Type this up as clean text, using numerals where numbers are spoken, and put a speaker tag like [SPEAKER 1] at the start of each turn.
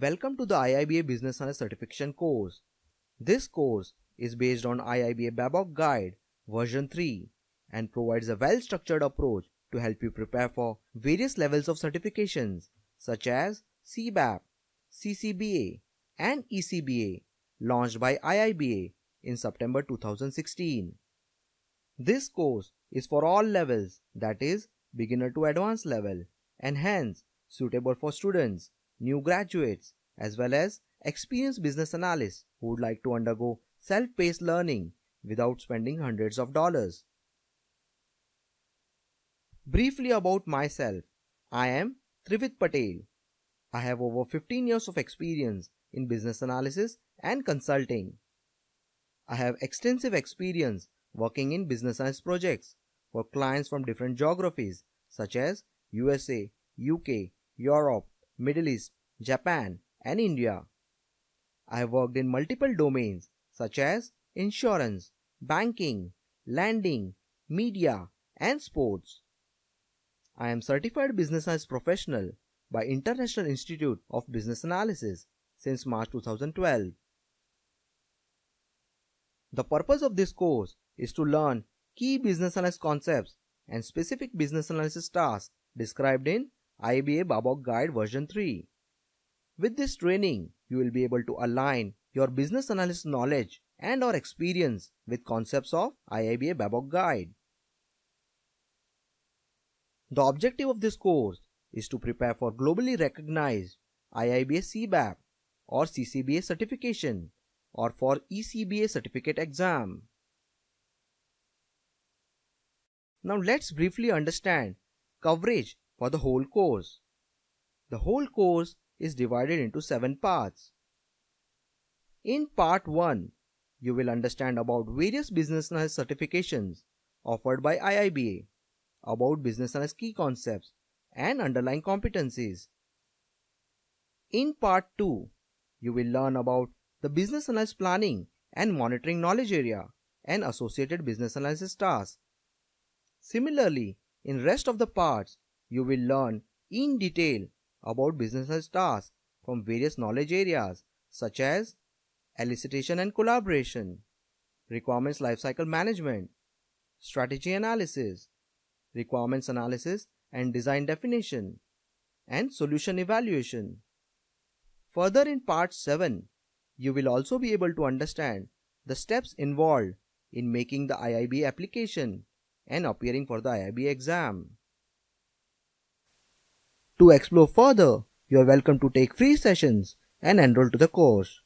[SPEAKER 1] Welcome to the IIBA Business Analyst Certification course. This course is based on IIBA BABOK Guide version 3 and provides a well-structured approach to help you prepare for various levels of certifications such as CBAP, CCBA and ECBA launched by IIBA in September 2016. This course is for all levels, that is beginner to advanced level, and hence suitable for students, new graduates, as well as experienced business analysts who would like to undergo self-paced learning without spending hundreds of dollars. Briefly about myself, I am Trividh Patel. I have over 15 years of experience in business analysis and consulting. I have extensive experience working in business analysis projects for clients from different geographies such as USA, UK, Europe, Middle East, Japan, and India. I have worked in multiple domains such as insurance, banking, lending, media, and sports. I am Certified Business Analyst Professional by International Institute of Business Analysis since March 2012. The purpose of this course is to learn key business analysis concepts and specific business analysis tasks described in IIBA BABOK Guide version 3. With this training, you will be able to align your business analysis knowledge and or experience with concepts of IIBA BABOK Guide. The objective of this course is to prepare for globally recognized IIBA CBAP or CCBA Certification or for ECBA Certificate exam. Now let's briefly understand coverage for the whole course. The whole course is divided into 7 parts. In part 1, you will understand about various business analysis certifications offered by IIBA, about business analysis key concepts and underlying competencies. In part 2, you will learn about the business analysis planning and monitoring knowledge area and associated business analysis tasks. Similarly, in rest of the parts, you will learn in detail about business analysis tasks from various knowledge areas such as elicitation and collaboration, requirements lifecycle management, strategy analysis, requirements analysis and design definition, and solution evaluation. Further, in part 7, you will also be able to understand the steps involved in making the IIBA application and appearing for the IIBA exam. To explore further, you are welcome to take free sessions and enroll to the course.